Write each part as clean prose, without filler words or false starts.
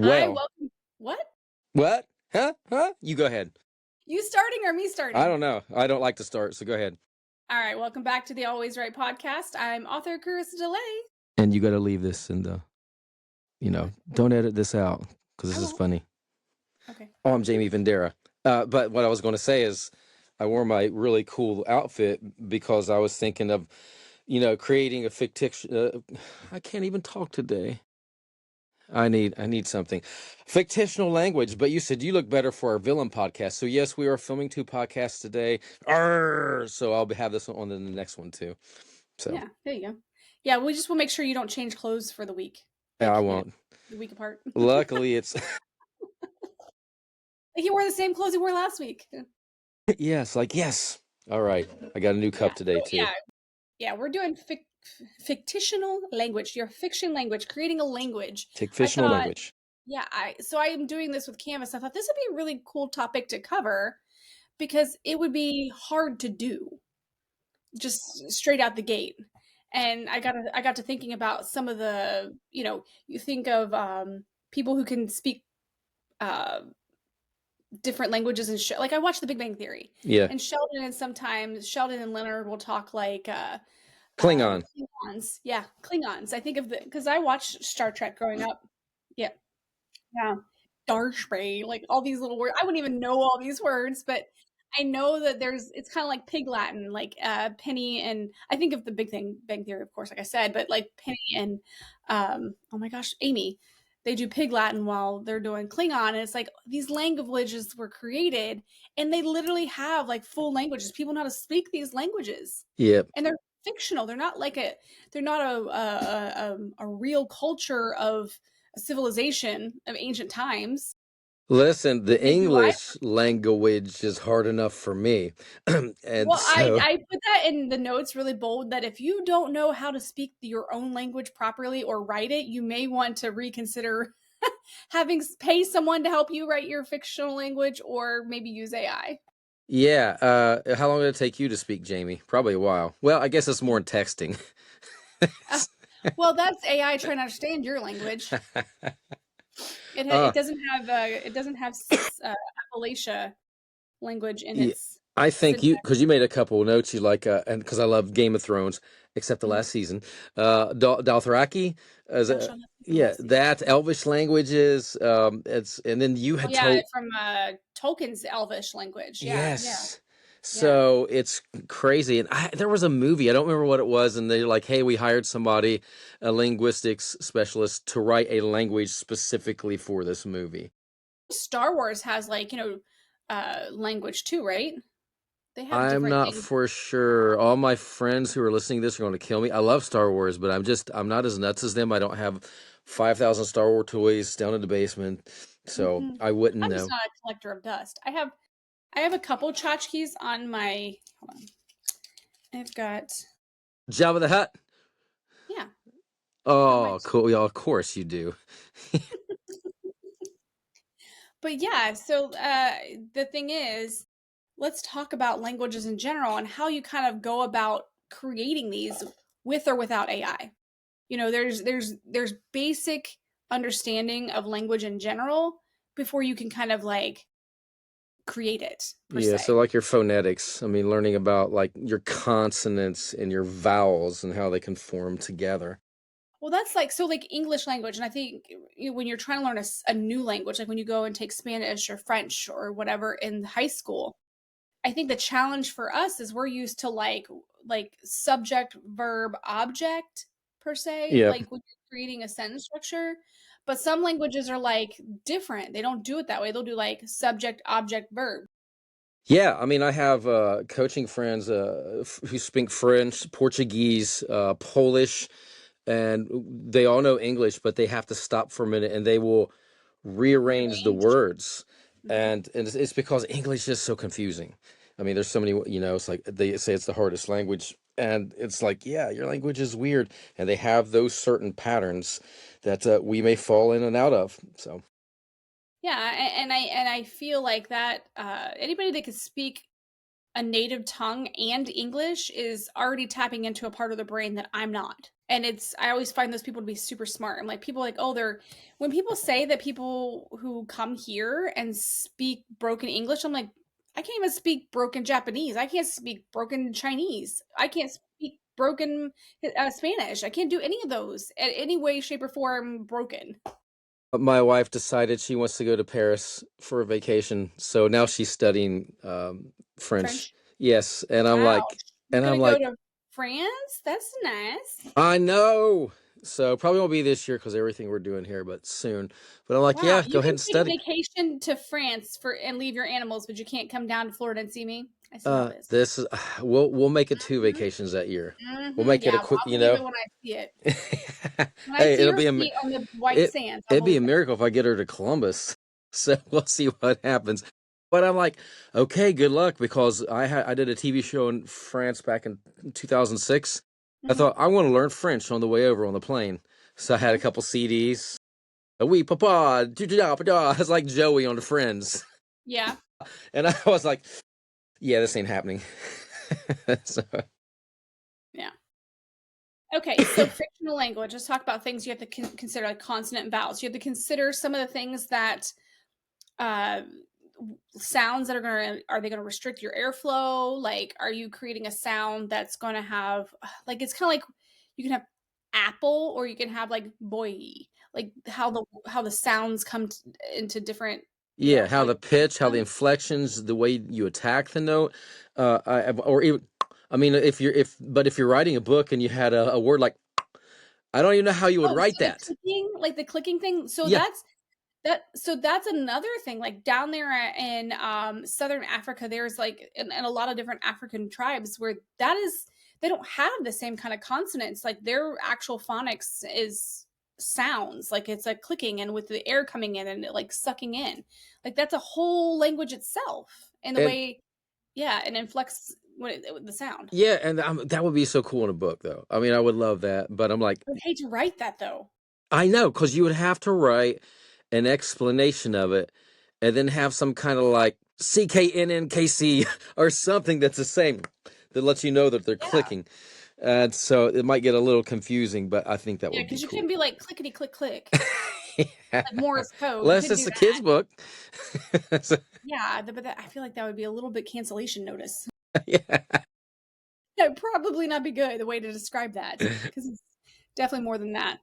Hi, Well, welcome. What? what? Huh? Huh? You go ahead. You starting or me I starting? don't know. I don't like to start, so go ahead. All right, welcome back to the Always Right podcast. I'm author Carissa DeLay. And you got to leave this in What? don't edit this out because I this is won't. funny. Okay. Oh, I'm Jamie Vendera. But what I was going to say is I wore my really cool outfit because I was thinking of, creating a fictitious. I can't even talk today. I need something. Fictional language, but you said you look better for our villain podcast. So yes, we are filming 2 podcasts today. Arr! So I'll have this on in the next one too. So Yeah, there you go. Yeah, we just will make sure you don't change clothes for the week. I Like, won't. the week apart. Luckily it's Like you wore the same clothes you wore last week. yes, yes. All right. I got a new Yeah. cup today So too. yeah, we're doing fictional language, your fiction language, creating a language. Take I fictional thought, language. yeah, I am doing this with Canvas. I thought this would be a really cool topic to cover because it would be hard to do just straight out the gate. And I got to thinking about some of the, you think of people who can speak uh, different languages and like I watched The Big Bang Theory, Yeah. and Sheldon and Leonard will talk like Klingon. Klingons. Yeah, Klingons. I think of the because I watched Star Trek growing up. Yeah, yeah. Darshray, like all these little words. I wouldn't even know all these words, but I know that it's kind of like Pig Latin, like Penny and I think of the Bang Theory, of course, like I said, but like Penny and oh my gosh, Amy, they do Pig Latin while they're doing Klingon, and it's like these languages were created, and they literally have like full languages. People know how to speak these languages, Yep. and they're fictional. They're not a real culture of a civilization of ancient times. Listen, the They do live. English language is hard enough for me. And Well, I so I put that in the notes really bold that if you don't know how to speak your own language properly or write it, you may want to reconsider pay someone to help you write your fictional language or maybe use AI. yeah, how long did it take you to speak, Jamie? Probably a while. Well, I guess it's more in texting. Uh, well, that's AI trying to understand your language. uh, It doesn't have Appalachia language in yeah, its I think syntax. because you made a couple of notes, you like, and because I love Game of Thrones, except the Mhm. last season. Dothraki, Thou shalt not speak the yeah, last season. that Elvish languages. And then you Oh had yeah, told, from Tolkien's Elvish language. Yeah, yeah, yes. yeah. So it's crazy. And there was a movie, I don't remember what it was, and they're like, hey, we hired somebody, a linguistics specialist, to write a language specifically for this movie. Star Wars has like, language too, right? They have I'm different not things. for sure. All my friends who are listening to this are going to kill me. I love Star Wars, but I'm not as nuts as them. I don't have 5,000 Star Wars toys down in the basement, so Mhm. I wouldn't I'm just know. not a collector of dust. I have a couple tchotchkes on my hold on. I've got Jabba the Hutt. yeah, I got my Oh, cool. Yeah, of course you do. but yeah, so the thing is, let's talk about languages in general and how you kind of go about creating these with or without AI. There's basic understanding of language in general before you can kind of like create it per Yeah, so se. like your phonetics. I mean, learning about like your consonants and your vowels and how they can form together. Well, that's like so like English language, and I think when you're trying to learn a new language, like when you go and take Spanish or French or whatever in high school, I think the challenge for us is we're used to like subject, verb, object per se, Yep. like when you're creating a sentence structure. But some languages are like different. They don't do it that way. They'll do like subject, object, verb. Yeah, I mean, I have coaching friends who speak French, Portuguese, Polish, and they all know English, but they have to stop for a minute and they will rearrange the Rearrange. words. Mhm. And it's because English is so confusing. I mean, there's so many, it's like they say it's the hardest language. And it's like, yeah, your language is weird. And they have those certain patterns that we may fall in and out of. So, Yeah, and I feel like that anybody that can speak a native tongue and English is already tapping into a part of the brain that I'm not. And I always find those people to be super smart. I'm like, people like, oh, when people say that people who come here and speak broken English, I'm like, I can't even speak broken Japanese. I can't speak broken Chinese. I can't speak broken Spanish. I can't do any of those in any way, shape, or form broken. My wife decided she wants to go to Paris for a vacation, so now she's studying French. French. Yes, and I'm Wow. like, You're and I'm gonna go like, to France? That's nice. I know. So probably won't be this year because everything we're doing here, but soon. But I'm like, Wow, yeah, go you ahead can and take a study. vacation to France and leave your animals, but you can't come down to Florida and see me. I see how it is. This is we'll make it 2 Mhm, vacations that year. We'll mhm, make it yeah, a well, quick, I'll believe it when I see it. When I Hey, see it'll your be feet on the white it sands, I'll it'd be a believe it. miracle if I get her to Columbus. So we'll see what happens. But I'm like, okay, good luck because I did a TV show in France back in 2006. I Mhm, thought I want to learn French on the way over on the plane. So I had a mhm. couple CDs. Oui, papa, I was like Joey on the Friends. Yeah, And I was like, yeah, this ain't happening. So, yeah. Okay, so fictional language, let's talk about things you have to consider, like consonant and vowels. You have to consider some of the things that uh sounds that are they going to restrict your airflow, like are you creating a sound that's going to have like it's kind of like you can have apple or you can have like boy, like how the sounds come into different, yeah, how how you the pitch, how the them. inflections, the way you attack the note, or even, I mean, if you're writing a book and you had a word like, I don't even know how you would Oh, write so that. the clicking thing, so Yeah, that's another thing, like down there in southern Africa, there's like and a lot of different African tribes where they don't have the same kind of consonants, like their actual phonics is sounds, like it's like clicking and with the air coming in and it, like sucking in, like that's a whole language itself, and the and way, yeah, and inflects the sound. yeah, and that would be so cool in a book, though. I mean, I would love that, but I'm like, I would hate to write that though. I know, because you would have to write an explanation of it, and then have some kind of like CKNNKC or something that's the same that lets you know that they're Yeah, clicking. And so it might get a little confusing, but I think that yeah, would be because you cool. can be like clickety click click, Yeah. like Morse code. You Unless couldn't it's do a kid's that. book. So, Yeah, but I feel like that would be a little bit cancellation notice. yeah. That would probably not be good the way to describe that because it's definitely more than that.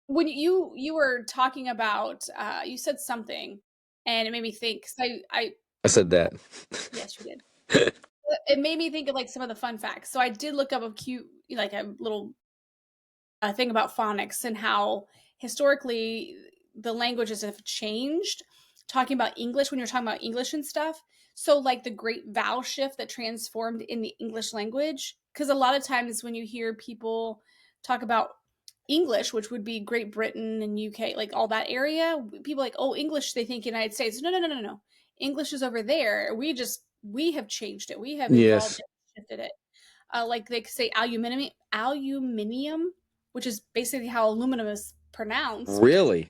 When you were talking about, you said something, and it made me think. 'Cause I I said that. yes, you did. It made me think of like some of the fun facts. So I did look up a cute, like a little thing about phonics and how historically the languages have changed. Talking about English, when you're talking about English and stuff, so like the great vowel shift that transformed in the English language, because a lot of times when you hear people talk about English, which would be Great Britain and UK, like all that area, people like, oh, English, they think United States. No, no, no, no, no. English is over there. We have changed it. We have evolved Yes. it, shifted it. Like they say aluminium, which is basically how aluminum is pronounced. Really?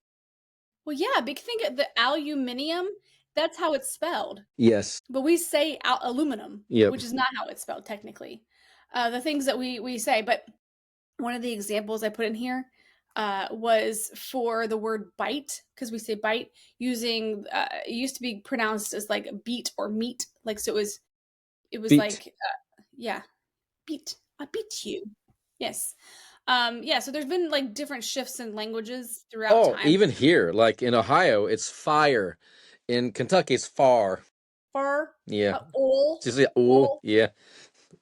Well, yeah, but think of the aluminium, that's how it's spelled. Yes. But we say aluminum, Yep. which is not how it's spelled technically. The things that we say, but one of the examples I put in here was for the word bite, because we say bite using it used to be pronounced as like beat or meat, like so it was Beat. like yeah, beat, I beat you. Yes. Yeah, so there's been like different shifts in languages throughout Oh, time. even here, like in Ohio, it's fire. In Kentucky, it's far. Far, Yeah. ol, Just yeah, oh, ol. yeah.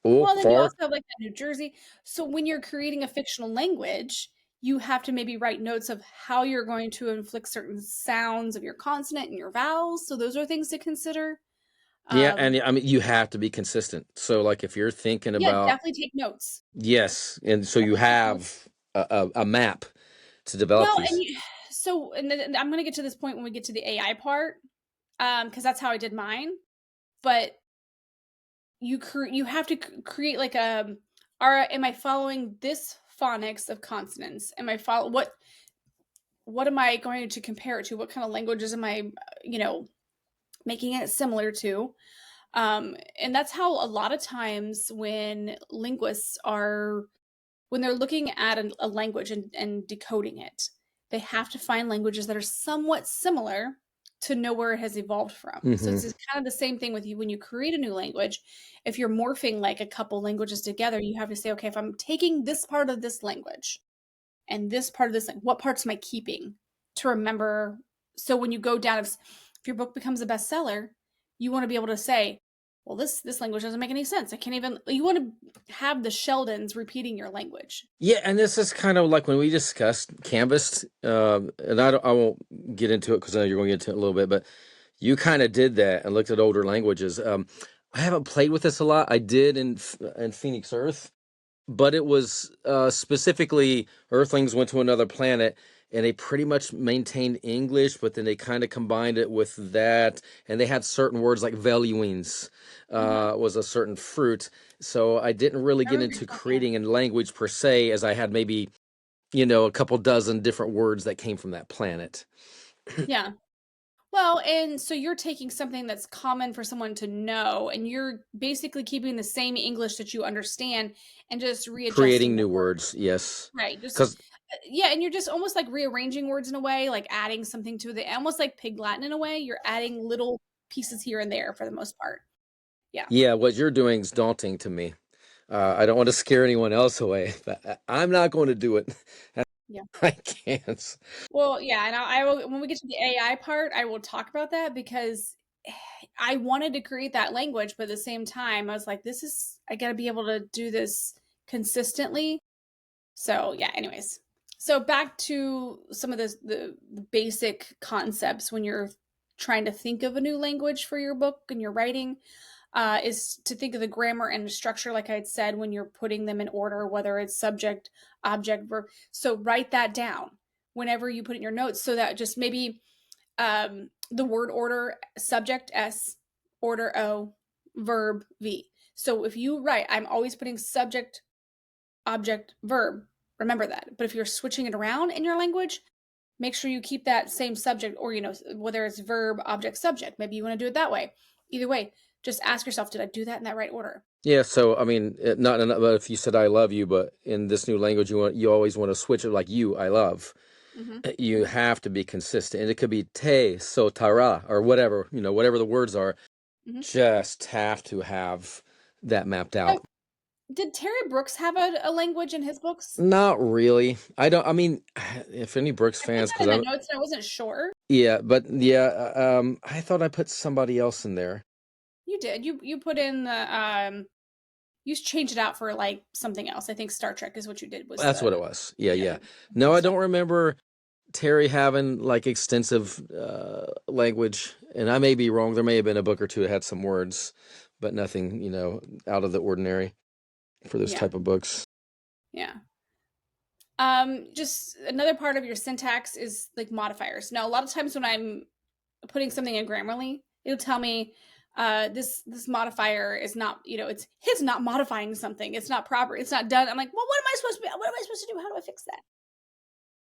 Oh, Well, then you far. also have like that New Jersey. So when you're creating a fictional language, you have to maybe write notes of how you're going to inflict certain sounds of your consonant and your vowels. So those are things to consider. Yeah, and Um, I mean you have to be consistent. So like if you're thinking yeah, about definitely take notes. yes, and so you Definitely take notes. have a map to develop Well, and these. and then I'm going to get to this point when we get to the AI part, because that's how I did mine. But you have to create like am I following this phonics of consonants? Am I follow what am I going to compare it to? What kind of languages am I, making it similar to? And that's how a lot of times when linguists are when they're looking at a language and decoding it, they have to find languages that are somewhat similar to know where it has evolved from. So Hmm. it's kind of the same thing with you when you create a new language. If you're morphing like a couple languages together, you have to say, okay, if I'm taking this part of this language and this part of this, like, what parts am I keeping to remember? So when you go down, if your book becomes a bestseller, you want to be able to say, well, this language doesn't make any sense. I can't even. You want to have the Sheldons repeating your language. Yeah, and this is kind of like when we discussed Canvas, and I won't get into it because I know you're going to get into it a little bit, but you kind of did that and looked at older languages. I haven't played with this a lot. I did in Phoenix Earth, but it was specifically Earthlings went to another planet and they pretty much maintained English, but then they kind of combined it with that, and they had certain words like veluines Mm-hmm. was a certain fruit. So I didn't really I get remember you into telling me. creating a language per se, as I had maybe a couple dozen different words that came from that planet. Yeah. Well, and so you're taking something that's common for someone to know, and you're basically keeping the same English that you understand and just readjusting Creating the new words. words, yes, Right. Just because yeah, and you're just almost like rearranging words in a way, like adding something to the almost like Pig Latin in a way. You're adding little pieces here and there for the most part. Yeah. yeah, what you're doing is daunting to me. I don't want to scare anyone else away, but I'm not going to do it. Yeah. I can't. Well, yeah, and I will when we get to the AI part, I will talk about that because I wanted to create that language, but at the same time, I was like, this is I got to be able to do this consistently. So, yeah, anyways. So back to some of the basic concepts when you're trying to think of a new language for your book and your writing. Is to think of the grammar and the structure, like I had said, when you're putting them in order, whether it's subject, object, verb. So write that down whenever you put in your notes so that just maybe the word order, subject S, order O, verb V. So if you write, I'm always putting subject, object, verb. Remember that. But if you're switching it around in your language, make sure you keep that same subject or, whether it's verb, object, subject. Maybe you want to do it that way. Either way, just ask yourself, did I do that in that right order? Yeah, so I mean, not but if you said I love you, but in this new language, you always want to switch it like you, I love. Mm-hmm. You Mm-hmm. have to be consistent, and it could be te so tara or whatever whatever the words are. Mm-hmm. Just have to have that mapped So, out. did Terry Brooks have a language in his books? Not really. I don't. I mean, if any Brooks I put fans, that because in the I'm notes and I wasn't sure. yeah, but yeah, I thought I put somebody else in there. You did. You put in the you changed it out for like something else. I think Star Trek is what you did was That's what it the was. Yeah, yeah, yeah. the No, I stuff. don't remember Terry having like extensive language, and I may be wrong. There may have been a book or two that had some words, but nothing, out of the ordinary for this Yeah. type of books. Yeah. Just another part of your syntax is like modifiers. Now, a lot of times when I'm putting something in Grammarly, it'll tell me this modifier is not, it's not modifying something. It's not proper. It's not done. I'm like, well, what am I supposed to do? How do I fix that?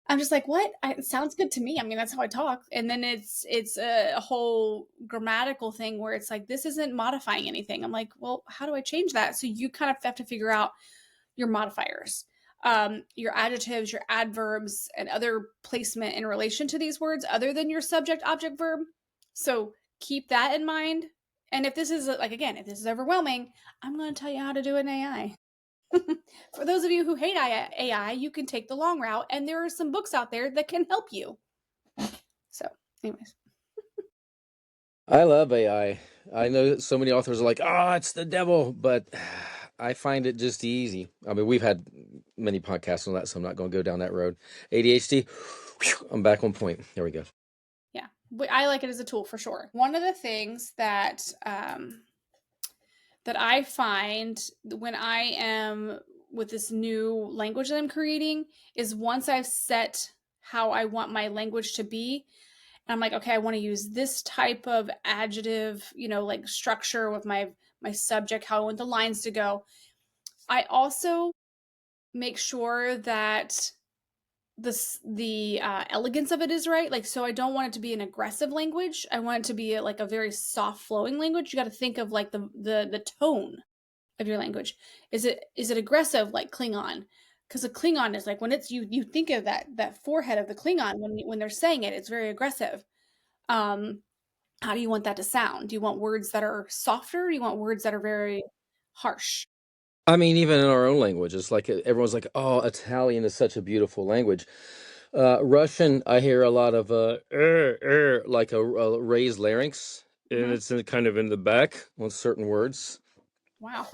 I'm just like, what? It sounds good to me. I mean, that's how I talk. And then it's a whole grammatical thing where it's like, this isn't modifying anything. I'm like, well, how do I change that? So you kind of have to figure out your modifiers, your adjectives, your adverbs, and other placement in relation to these words other than your subject, object, verb. So keep that in mind. And if this is like, again, if this is overwhelming, I'm going to tell you how to do an AI. For those of you who hate AI, you can take the long route, and there are some books out there that can help you. So, anyways, I love AI. I know so many authors are like, "Oh, it's the devil," but I find it just easy. I mean, we've had many podcasts on that, so I'm not going to go down that road. ADHD, whew, I'm back on point. There we go. yeah, but I like it as a tool for sure. One of the things that I find when I am with this new language that I'm creating is once I've set how I want my language to be, and I'm like, okay, I want to use this type of adjective, like structure with my subject, how I want the lines to go. I also make sure that the elegance of it is right. Like, so I don't want it to be an aggressive language. I want it to be like a very soft flowing language. You got to think of like the tone of your language. Is it aggressive like Klingon? because a Klingon is like when it's you think of that forehead of the Klingon when they're saying it, it's very aggressive. Um, how do you want that to sound? Do you want words that are softer? Do you want words that are very harsh? I mean, even in our own language, it's like everyone's like, "Oh, Italian is such a beautiful language." Russian, I hear a lot of like a raised larynx, and Hmm. it's kind of in the back on certain words. Wow,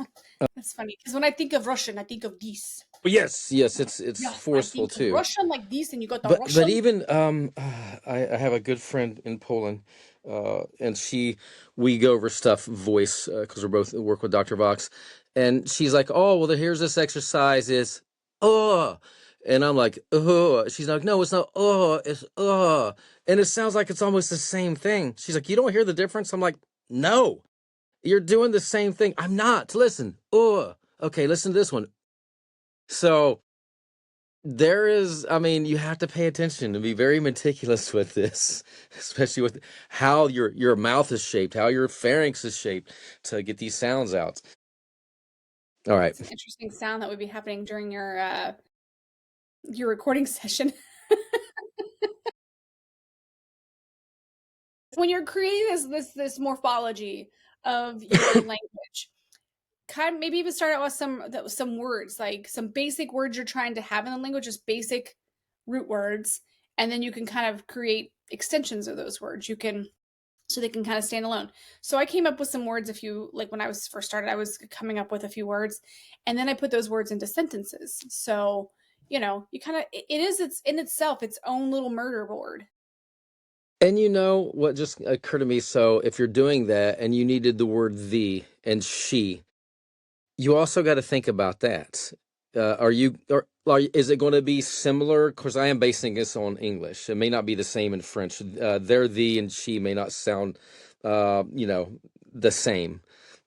that's funny. Because when I think of Russian, I think of this. But yes, yes, it's Yes, I forceful think of too. Russian like this, and you got the But Russian. even I have a good friend in Poland, and we go over stuff voice because we're both work with Dr. Vox, and she's like, "Oh, well, here's this exercise is and I'm like, She's like, "No, it's not it's and it sounds like it's almost the same thing." She's like, "You don't hear the difference?" I'm like, "No, you're doing the same thing. I'm not. Listen, okay, listen to this one." So there is, I mean, you have to pay attention and be very meticulous with this, especially with how your mouth is shaped, how your pharynx is shaped to get these sounds out. All right. It's an interesting sound that would be happening during your recording session. When you're creating this morphology of your language, kind of maybe even start out with some words, like some basic words you're trying to have in the language, just basic root words, and then you can kind of create extensions of those words. You can so they can kind of stand alone. So I came up with some words. If you like, when I was first started, I was coming up with a few words, and then I put those words into sentences. So you kind of it's in itself its own little murder board. And you know what just occurred to me? So if you're doing that and you needed the word the and she, you also got to think about that. Are you or is it going to be similar? Because I am basing this on English. It may not be the same in French. Their the and she may not sound, the same.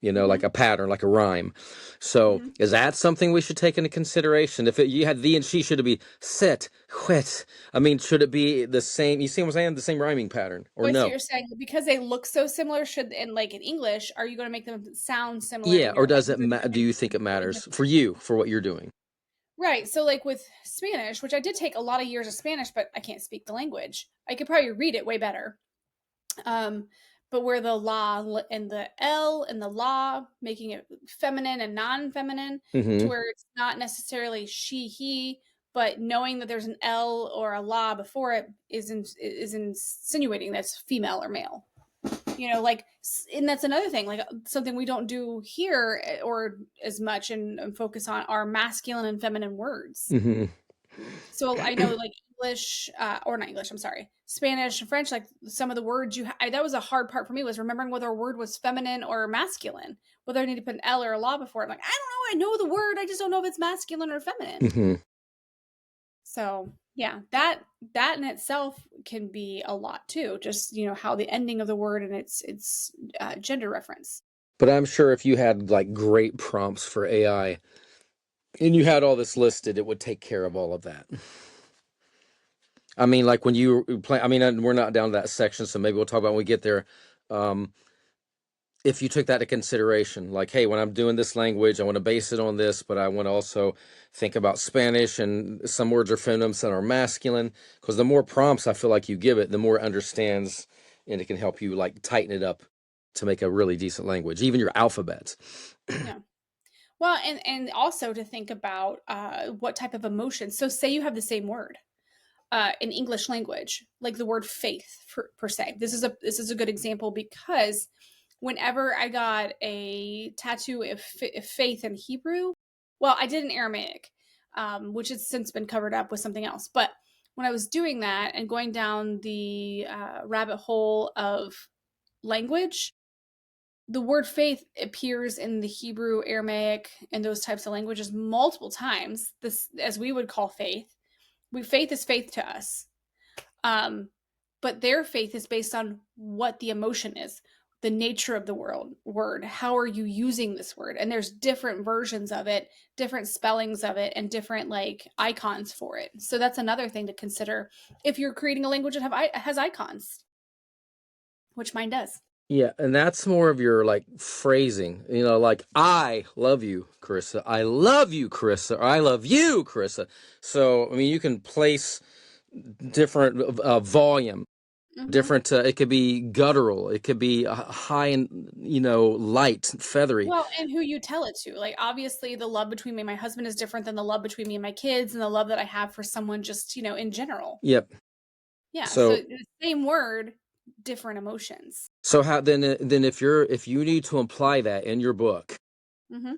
Like Hmm. a pattern, like a rhyme. So Hmm. is that something we should take into consideration? If you had the and she, should it be set, whet? I mean, should it be the same? You see what I'm saying? The same rhyming pattern, or Oh, I see what no? you're saying. Because they look so similar, should and like in English, are you going to make them sound similar Yeah, when or you're like does it? Do you think it completely matters different? for you for what you're doing? Right. So like with Spanish, which I did take a lot of years of Spanish, but I can't speak the language. I could probably read it way better. Um, but where the and the L and the la, making it feminine and non-feminine, to Hmm. where it's not necessarily she, he, but knowing that there's an L or a la before it is insinuating that's female or male. Like, and that's another thing, like something we don't do here or as much and focus on are masculine and feminine words. Hmm. So I know like English, or not English, I'm sorry, Spanish and French, like some of the words that was a hard part for me, was remembering whether a word was feminine or masculine, whether I need to put an L or a law before it. I'm like, I don't know, I know the word, I just don't know if it's masculine or feminine. Hmm. So yeah, that in itself can be a lot too. Just how the ending of the word and its gender reference. But I'm sure if you had like great prompts for AI and you had all this listed, it would take care of all of that. I mean, like when you play, I mean, we're not down to that section, so maybe we'll talk about when we get there. Um, if you took that into consideration, like, hey, when I'm doing this language, I want to base it on this, but I want to also think about Spanish, and some words are feminine, some are masculine. Because the more prompts I feel like you give it, the more it understands, and it can help you like tighten it up to make a really decent language, even your alphabets. Yeah. Well, and also to think about what type of emotion. So say you have the same word in English language, like the word faith per se. This is a good example because whenever I got a tattoo of faith in Hebrew, well, I did in Aramaic, which has since been covered up with something else. But when I was doing that and going down the rabbit hole of language, the word faith appears in the Hebrew, Aramaic, and those types of languages multiple times. This, as we would call faith, faith is faith to us. Um, but their faith is based on what the emotion is, the nature of the word. How are you using this word? And there's different versions of it, different spellings of it, and different like icons for it. So that's another thing to consider if you're creating a language that has icons, which mine does. Yeah, and that's more of your like phrasing, like I love you, Carissa. I love you, Carissa. Or I love you, Carissa. So, I mean, you can place different volume, Hmm. different. It could be guttural. It could be high and light, feathery. Well, and who you tell it to. Like, obviously, the love between me and my husband is different than the love between me and my kids, and the love that I have for someone just, in general. Yep. Yeah. So, So, the same word, different emotions. so how then if you need to imply that in your book, Hmm.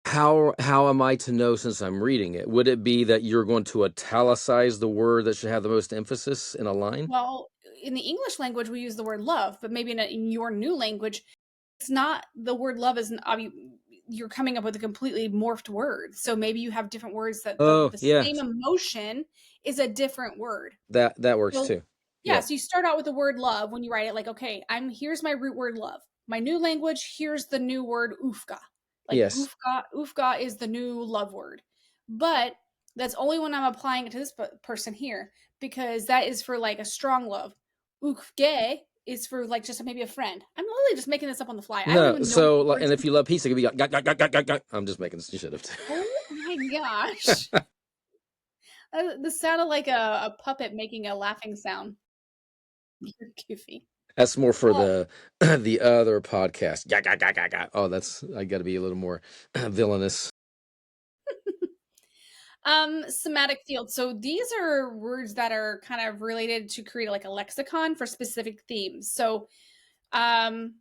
how am I to know since I'm reading it? Would it be that you're going to italicize the word that should have the most emphasis in a line? Well, in the English language, we use the word love, but maybe in your new language, it's not the word love is you're coming up with a completely morphed word. So maybe you have different words that Oh, the yeah. same emotion is a different word. That works So too. yeah, Yep. so you start out with the word love when you write it like, okay, here's my root word love. My new language, here's the new word ufka. Like Yes. ufka is the new love word. But that's only when I'm applying it to this person here because that is for like a strong love. Ufge is for like just maybe a friend. I'm literally just making this up on the fly. I don't No. even know what So, words. and if you love pizza, it could be like, I'm just making shit up. Oh my gosh. This sounded like a puppet making a laughing sound. You're goofy. That's more for Uh, the the other podcast. Oh, that's I got to be a little more villainous. Somatic field. So these are words that are kind of related to create like a lexicon for specific themes. So, um,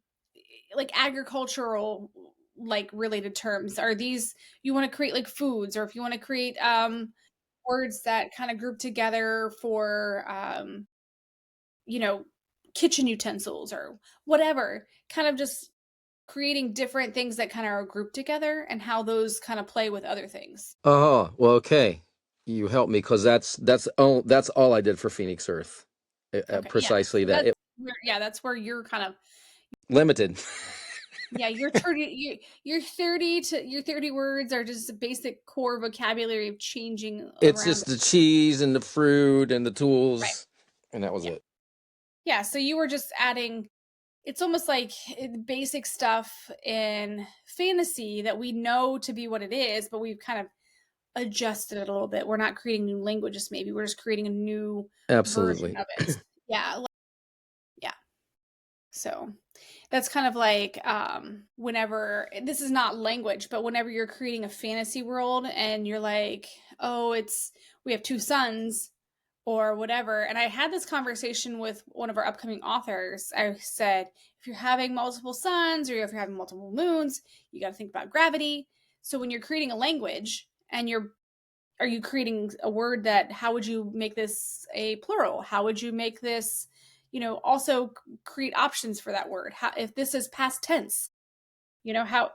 like agricultural, like related terms are these you want to create like foods, or if you want to create words that kind of group together for you know, kitchen utensils or whatever, kind of just creating different things that kind of are grouped together and how those kind of play with other things. Oh, well, okay. You help me because that's all I did for Phoenix Earth. Okay, yeah. Precisely So that. It that's where you're kind of limited. yeah, your 30 words are just basic core vocabulary of changing It's around. just the cheese and the fruit and the Right. tools, and that was Yeah. it. Yeah, so you were just adding it's almost like basic stuff in fantasy that we know to be what it is, but we've kind of adjusted it a little bit. We're not creating new languages, maybe we're just creating a new version Absolutely. of it. Yeah, yeah. So that's kind of like whenever this is not language, but whenever you're creating a fantasy world and you're like, oh, it's we have two sons or whatever. And I had this conversation with one of our upcoming authors. I said, if you're having multiple suns or if you're having multiple moons, you got to think about gravity. So when you're creating a language and are you creating a word that how would you make this a plural? How would you make this, also create options for that word? How if this is past tense, how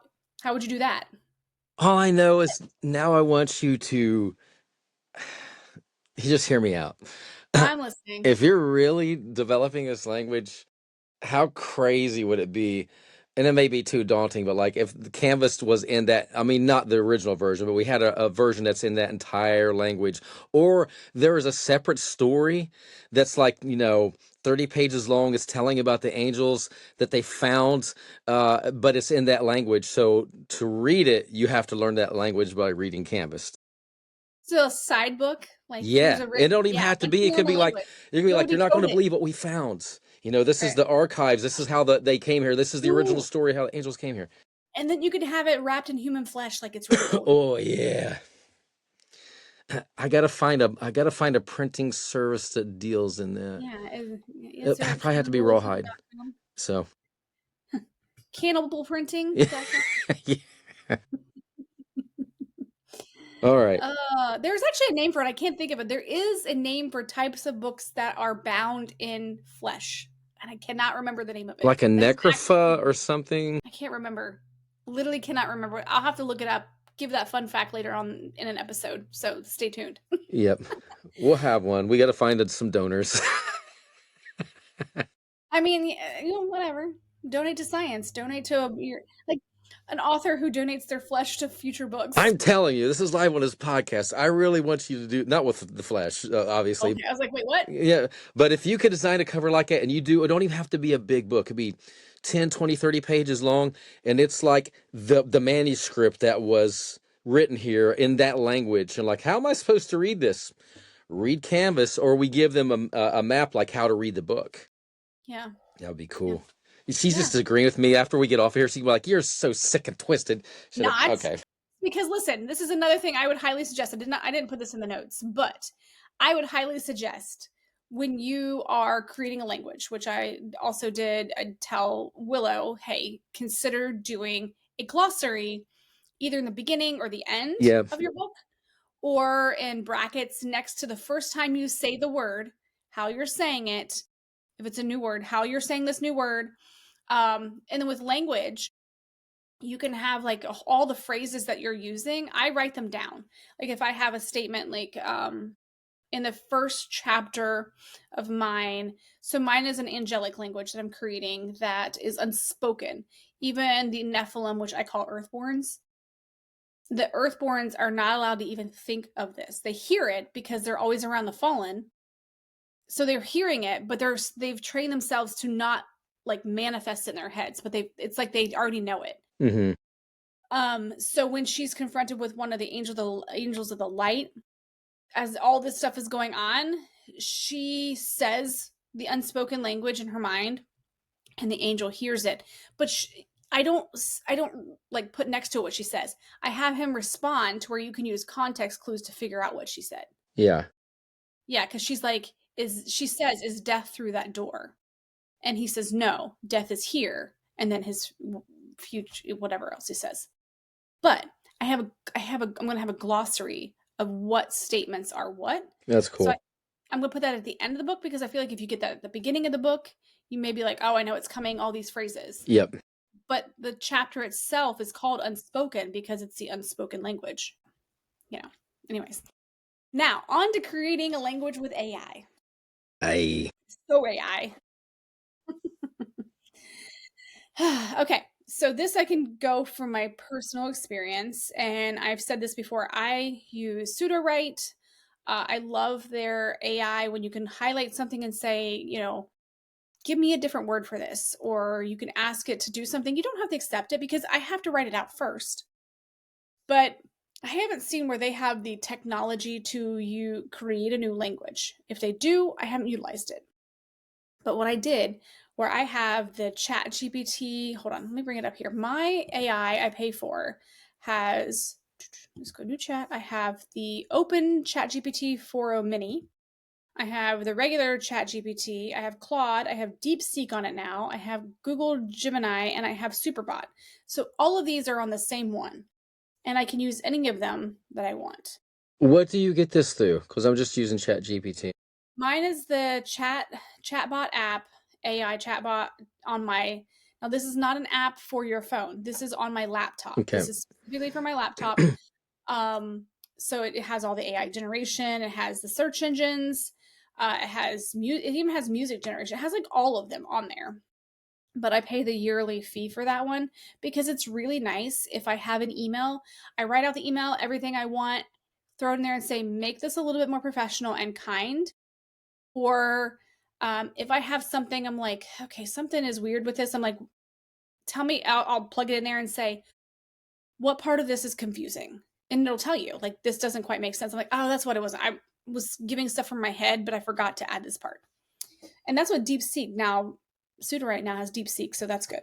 would you do that? All I know is now I want you to just hear me out. I'm listening. If you're really developing this language, how crazy would it be? And it may be too daunting, but like if the canvas was in that, I mean, not the original version, but we had a version that's in that entire language, or there is a separate story that's like, 30 pages long. It's telling about the angels that they found, but it's in that language. So to read it, you have to learn that language by reading Canvas. So a side book, like here's Yeah, a it written, don't even yeah, have to like be. It could be normal like language. you could be Go like, you're not going decode to it. believe what we found. This is Right. the archives. This is how they came here. This is the original Ooh. story how the angels came here. And then you could have it wrapped in human flesh like it's really old. Oh yeah, I gotta find a printing service that deals in that. Yeah. It Is there a probably have to be rawhide. cannibalism.com? So Cannibalprinting.com? yeah. All right, There's actually a name for it. I can't think of it. There is a name for types of books that are bound in flesh, and I cannot remember the name of it. like a That's necropha or something. I can't remember. Literally cannot remember. I'll have to look it up. Give that fun fact later on in an episode. So stay tuned. Yep, we'll have one. We got to find some donors. I mean, whatever. Donate to science. Donate to your like. An author who donates their flesh to future books. I'm telling you, this is live on his podcast. I really want you to do, not with the flesh, obviously. Okay, I was like, wait, what? Yeah, but if you could design a cover like that and you do, it don't even have to be a big book. It could be 10, 20, 30 pages long. And it's like the manuscript that was written here in that language. And like, how am I supposed to read this? Read Canvas, or we give them a map like how to read the book. Yeah. That would be Yeah. cool. She's Yeah. just agreeing with me after we get off here. She's like, you're so sick and twisted. Not Okay. because listen, this is another thing I would highly suggest. I didn't put this in the notes, but I would highly suggest when you are creating a language, which I also did, I'd tell Willow, hey, consider doing a glossary either in the beginning or the end Yeah. of your book, or in brackets next to the first time you say the word, how you're saying it, if it's a new word, how you're saying this new word. And then with language, you can have like all the phrases that you're using. I write them down. Like if I have a statement like in the first chapter of mine, so mine is an angelic language that I'm creating that is unspoken. Even the Nephilim, which I call Earthborns, the Earthborns are not allowed to even think of this. They hear it because they're always around the fallen. So they're hearing it, but they've trained themselves to not like manifest it in their heads, but it's like they already know it. Mm-hmm. So when she's confronted with one of the angels of the light, as all this stuff is going on, she says the unspoken language in her mind, and the angel hears it. But I don't like put next to what she says. I have him respond to where you can use context clues to figure out what she said. Yeah. Yeah, because she's like, she says, is death through that door? And he says, no, death is here. And then his future, whatever else he says. But I'm going to have a glossary of what statements are what. That's cool. So I'm going to put that at the end of the book because I feel like if you get that at the beginning of the book, you may be like, oh, I know it's coming, all these phrases. Yep. But the chapter itself is called Unspoken because it's the unspoken language. You know, anyways. Now, on to creating a language with AI. So AI. Okay, so this I can go from my personal experience, and I've said this before. I use Pseudo-Write. I love their AI when you can highlight something and say, give me a different word for this, or you can ask it to do something. You don't have to accept it because I have to write it out first. But I haven't seen where they have the technology to create a new language. If they do, I haven't utilized it. But what I did, where I have the Chat GPT, hold on, let me bring it up here. My AI I pay for has, let's go new chat. I have the open Chat GPT 4.0 mini. I have the regular Chat GPT. I have Claude. I have DeepSeek on it now. I have Google Gemini, and I have Superbot. So all of these are on the same one, and I can use any of them that I want. What do you get this through? Because I'm just using Chat GPT. Mine is the chatbot app, AI chatbot on my. Now this is not an app for your phone. This is on my laptop. Okay. This is specifically for my laptop. So it has all the AI generation. It has the search engines. It even has music generation. It has like all of them on there. But I pay the yearly fee for that one because it's really nice. If I have an email, I write out the email, everything I want, throw it in there and say, make this a little bit more professional and kind. Or if I have something, I'm like, okay, something is weird with this. I'm like, tell me, I'll plug it in there and say, what part of this is confusing? And it'll tell you, like, this doesn't quite make sense. I'm like, oh, that's what it was. I was giving stuff from my head, but I forgot to add this part. And that's what DeepSeek now, Pseudo-Write now has DeepSeek, so that's good.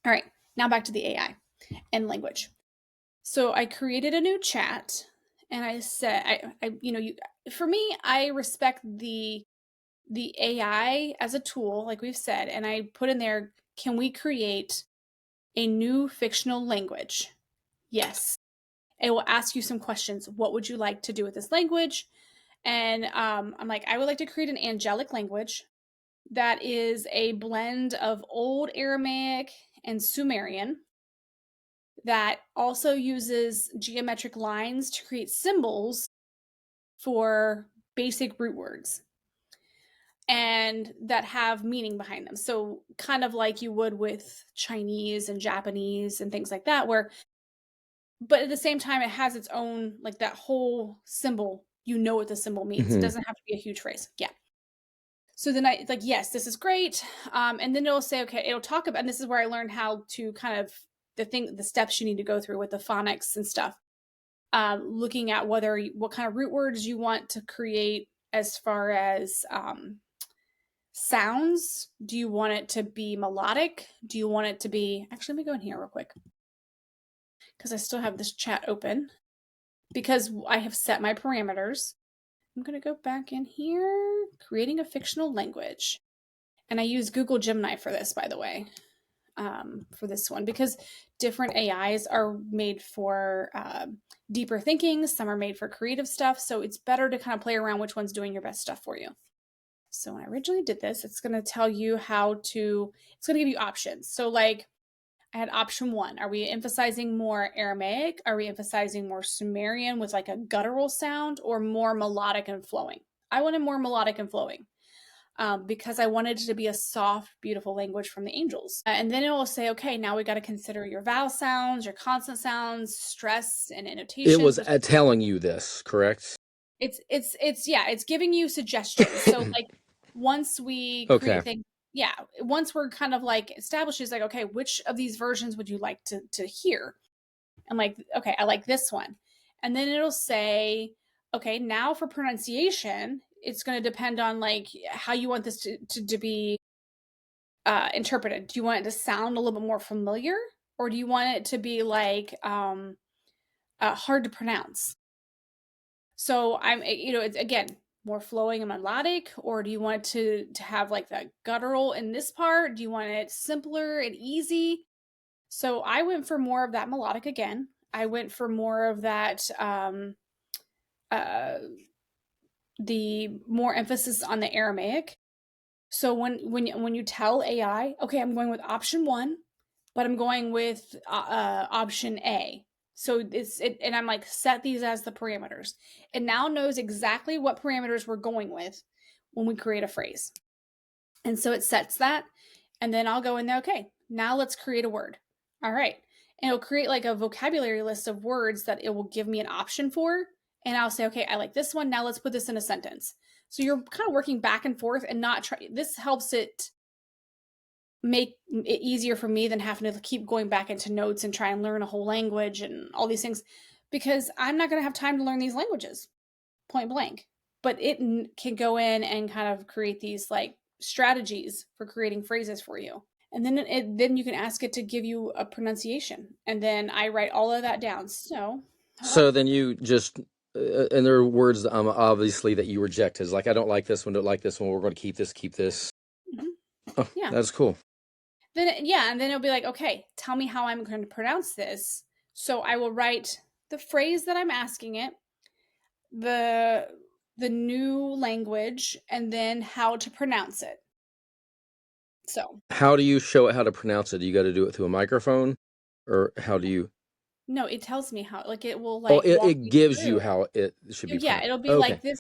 All right, now back to the AI and language. So I created a new chat, and I said, for me, I respect the AI as a tool, like we've said, and I put in there, can we create a new fictional language? Yes. It will ask you some questions. What would you like to do with this language? And I'm like, I would like to create an angelic language that is a blend of Old Aramaic and Sumerian that also uses geometric lines to create symbols for basic root words. And and that have meaning behind them. So kind of like you would with Chinese and Japanese and things like that, but at the same time, it has its own, like that whole symbol, you know what the symbol means. It Hmm. doesn't have to be a huge phrase. Yeah. So then it's like, yes, this is great. And then it'll say, okay, it'll talk about, and this is where I learned how to kind of the steps you need to go through with the phonics and stuff. Looking at what kind of root words you want to create as far as sounds. Do you want it to be melodic? Do you want it to be, actually, let me go in here real quick because I still have this chat open because I have set my parameters. I'm going to go back in here, creating a fictional language. And I use Google Gemini for this, by the way, for this one, because different AIs are made for deeper thinking. Some are made for creative stuff. So it's better to kind of play around which one's doing your best stuff for you. So when I originally did this, it's going to tell you it's going to give you options. So like I had option 1. Are we emphasizing more Aramaic? Are we emphasizing more Sumerian with like a guttural sound, or more melodic and flowing? I wanted more melodic and flowing because I wanted it to be a soft, beautiful language from the angels. And then it will say, okay, now we got to consider your vowel sounds, your consonant sounds, stress, and It annotations. was telling you this, correct? It's giving you suggestions. So like once we Okay. create things, yeah, once we're kind of like established, it's like, okay, which of these versions would you like to hear? And like, okay, I like this one. And then it'll say, okay, now for pronunciation, it's going to depend on like how you want this to be interpreted. Do you want it to sound a little bit more familiar, or do you want it to be like hard to pronounce? So it's again more flowing and melodic, or do you want it to have like that guttural in this part? Do you want it simpler and easy? So I went for more of that melodic again. I went for more of that uh, the more emphasis on the Aramaic. So when you tell AI, okay, I'm going with option 1, but I'm going with option A. So and I'm like, set these as the parameters. It now knows exactly what parameters we're going with when we create a phrase. And so it sets that. And then I'll go in there, okay, now let's create a word. All right. And it'll create like a vocabulary list of words that it will give me an option for. And I'll say, okay, I like this one. Now let's put this in a sentence. So you're kind of working back and forth and not try. This helps it make it easier for me than having to keep going back into notes and try and learn a whole language and all these things, because I'm not going to have time to learn these languages, point blank. But it can go in and kind of create these like strategies for creating phrases for you. And then you can ask it to give you a pronunciation. And then I write all of that down. So then you just, and there are words obviously that you reject, as like, I don't like this one, don't like this one. We're going to keep this. Mhm. Oh, Yeah. that's cool. And then it'll be like, okay, tell me how I'm going to pronounce this. So I will write the phrase that I'm asking it, the new language, and then how to pronounce it. So How do you show it how to pronounce it? Do you got to do it through a microphone, or how do you? no, it tells me how. Like it will Oh, like walk it me gives you through. how it should be Yeah, pronounced. it'll be Okay. like this.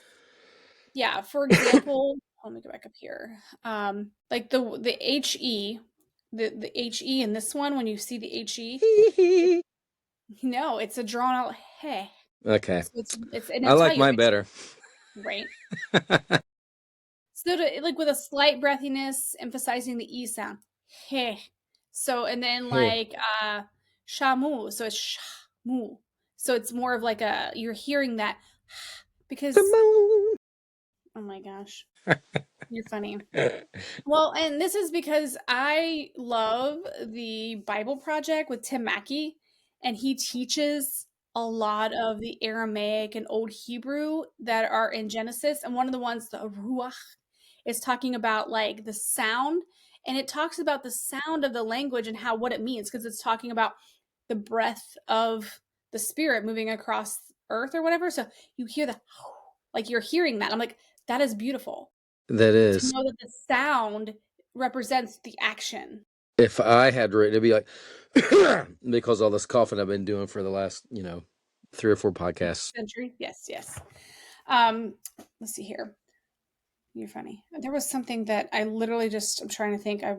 Yeah, for example, let me go back up here. Like the he, the he in this one, when you see the he, it, no, it's a drawn out he. Okay. So it's and I it'll tell like you mine better. right. So like with a slight breathiness, emphasizing the e sound. He. So and then Hey. like shamu, so it's shamu. So it's more of like you're hearing that because Come oh my gosh, on. you're funny. Well, and this is because I love the Bible Project with Tim Mackey, and he teaches a lot of the Aramaic and Old Hebrew that are in Genesis. And one of the ones, the Ruach, is talking about like the sound, and it talks about the sound of the language and how what it means, because it's talking about the breath of the spirit moving across earth or whatever. So you hear the like you're hearing that. I'm like, that is beautiful That to is. know that the sound represents the action. If I had written, it'd be like, because all this coughing I've been doing for the last, 3 or 4 podcasts. Century? Yes, yes. Let's see here. You're funny. There was something that I literally I'm trying to think. I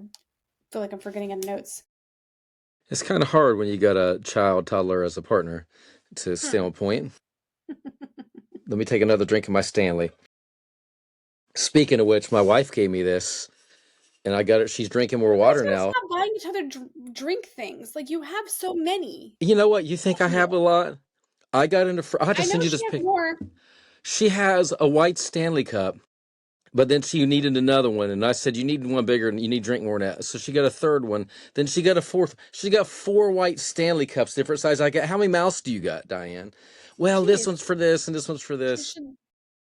feel like I'm forgetting in the notes. It's kind of hard when you got a child toddler as a partner to stay Hmm. on point. Let me take another drink of my Stanley. Speaking of which, my wife gave me this, and I got it. She's drinking more You guys water gotta now. stop buying each other drink things. Like you have so many. You know what? You think I Of you. have a lot? I got into. I have to I know send you she this has pic. more. She has a white Stanley cup, but then she needed another one, and I said you need one bigger, and you need to drink more than that. So she got a third one. Then she got a fourth. She got four white Stanley cups, different size. I got. How many mouths do you got, Diane? Well, this Jeez. one's for this, and this one's for She this. should.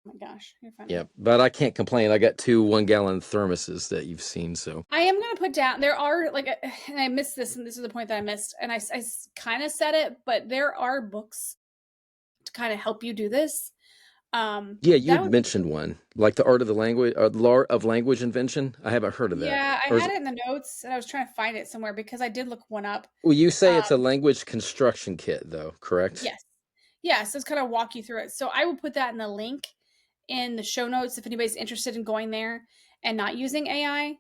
Oh my gosh, you're Yeah, funny. but I can't complain. I got two 1 gallon thermoses that you've seen. So I am gonna put down. There are like, and I missed this, and this is the point that I missed, and I kind of said it, but there are books to kind of help you do this. yeah, you That had would be mentioned one like the art of the language, the art of language invention. I haven't heard of that. yeah. I Or is had it, it in the notes, and I was trying to find it somewhere because I did look one up. well, you say it's a Um, language construction kit, though, correct? yes, yes. So it's kind of walk you through it. So I will put that in the link in the show notes if anybody's interested in going there and not using AI.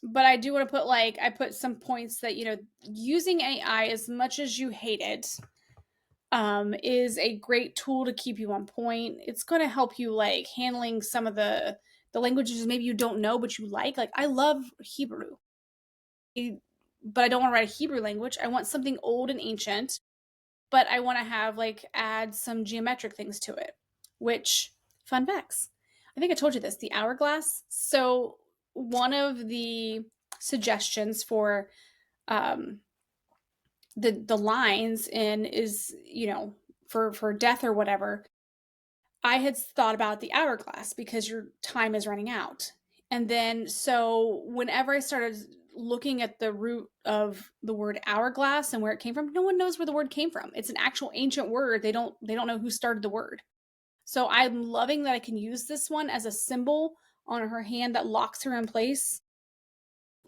But I do want to put like I put some points that using AI as much as you hate it is a great tool to keep you on point. It's going to help you like handling some of the languages maybe you don't know but you like. Like I love Hebrew, but I don't want to write a Hebrew language. I want something old and ancient, but I want to have like add some geometric things to it. Which fun facts. I think I told you this. The hourglass. So one of the suggestions for um, the lines in is for death or whatever. I had thought about the hourglass because your time is running out. And then, so whenever I started looking at the root of the word hourglass and where it came from, no one knows where the word came from. It's an actual ancient word. They don't know who started the word. So I'm loving that I can use this one as a symbol on her hand that locks her in place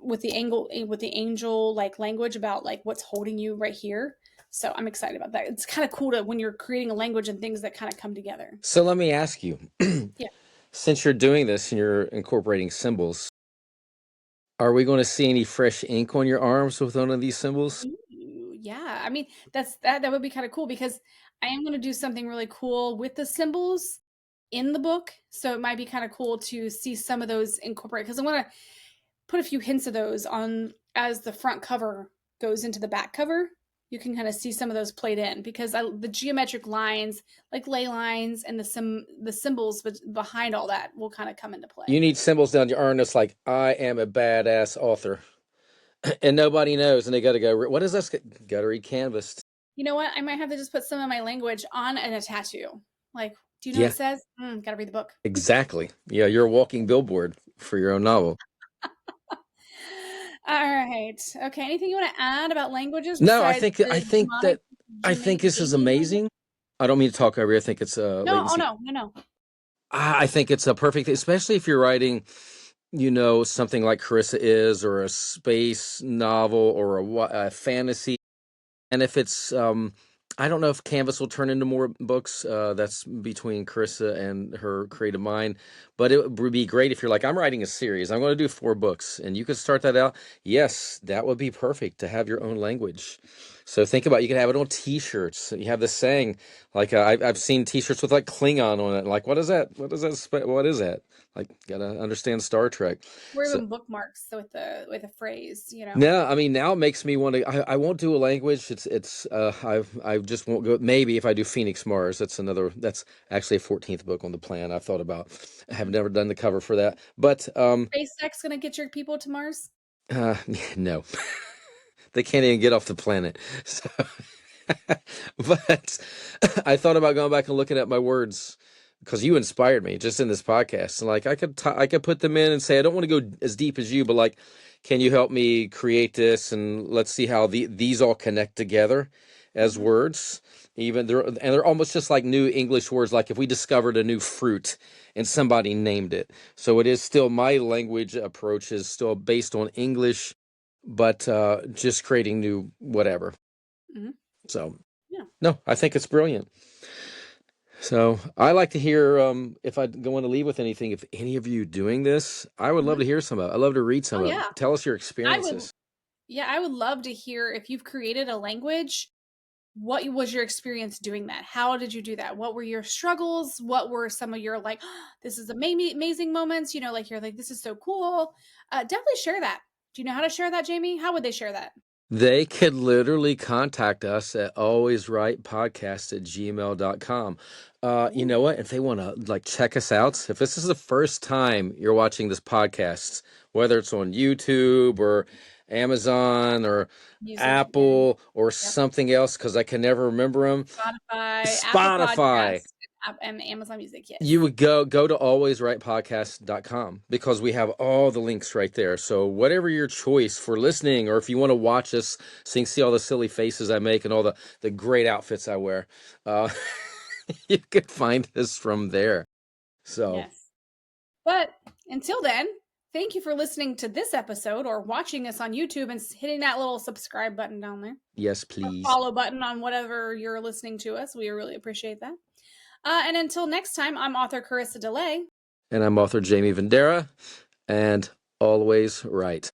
with the angel like language about like what's holding you right here. So I'm excited about that. It's kind of cool to when you're creating a language and things that kind of come together. So let me ask you, Yeah. since you're doing this and you're incorporating symbols, are we going to see any fresh ink on your arms with one of these symbols? Ooh, yeah. I mean, that would be kind of cool because I am going to do something really cool with the symbols in the book. So it might be kind of cool to see some of those incorporate because I want to put a few hints of those on as the front cover goes into the back cover. You can kind of see some of those played in because the geometric lines, like ley lines, and the symbols behind all that will kind of come into You play. need symbols down your arm that's like, I am a badass author. And nobody knows, and they got to go, what is this? Got to read Canvas. You know what? I might have to just put some of my language on a tattoo. Like, do you know what Yeah, it says? Gotta read the book. exactly. Yeah, you're a walking billboard for your own novel. All right. Okay. Anything you want to add about languages No, I besides think I the think that I think this is Jamaican language? amazing. I don't mean to talk over you. I think it's No. Oh latency. no. No. No. I think it's a perfect, especially if you're writing, something like Carissa is, or a space novel, or a fantasy. And if it's, I don't know if Canvas will turn into more books. That's between Carissa and her creative mind. But it would be great if you're like, I'm writing a series. I'm going to do 4 books, and you could start that out. Yes, that would be perfect to have your own language. So think about it. You can have it on T-shirts. You have this saying, like I've seen T-shirts with like Klingon on it. Like, what is that? What is that? What is that? Like, gotta understand Star Trek. Or So even bookmarks with a phrase. no, I mean now it makes me want to. I won't do a language. It's I just won't go. Maybe if I do Phoenix Mars, that's another. That's actually a 14th book on the plan. I've thought about. I have never done the cover for that, but SpaceX gonna get your people to Mars? uh, no, they can't even get off the planet. So, but I thought about going back and looking at my words because you inspired me just in this podcast. And like I could put them in and say I don't want to go as deep as you, but like, can you help me create this and let's see how these all connect together as Hmm. words. Even they're almost just like new English words. Like if we discovered a new fruit and somebody named it, so it is still my language approach is still based on English, but just creating new whatever. Hmm. So Yeah. no, I think it's brilliant. So I like to hear if I want to leave with anything. If any of you doing this, I would love Mhm. to hear some of it. I'd love to read some Oh of it. yeah. Tell us your I would experiences. Yeah, I would love to hear if you've created a language, what was your experience doing that? How did you do that? What were your struggles? What were some of your like, this is amazing moments? Like you're like, this is so cool. Definitely share that. Do you know how to share that, Jamie? How would they share that? They could literally contact us at alwayswritepodcast@gmail.com. You Ooh, know what? If they want to like check us out, if this is the first time you're watching this podcast, whether it's on YouTube or Amazon or music. Yeah. Apple or Yep. something else, because I can never remember them, Spotify, Apple Spotify. Podcasts, and Amazon Music. You Yes. would go to alwayswritepodcast.com because we have all the links right there. So whatever your choice for listening, or if you want to watch us so you can see all the silly faces I make and all the great outfits I wear, uh, you can find us from there. So Yes. But until then, thank you for listening to this episode or watching us on YouTube and hitting that little subscribe button down there yes, or please. follow button on whatever you're listening to us. We really appreciate that. And until next time, I'm author Carissa DeLay. And I'm author Jamie Vendera, and always right.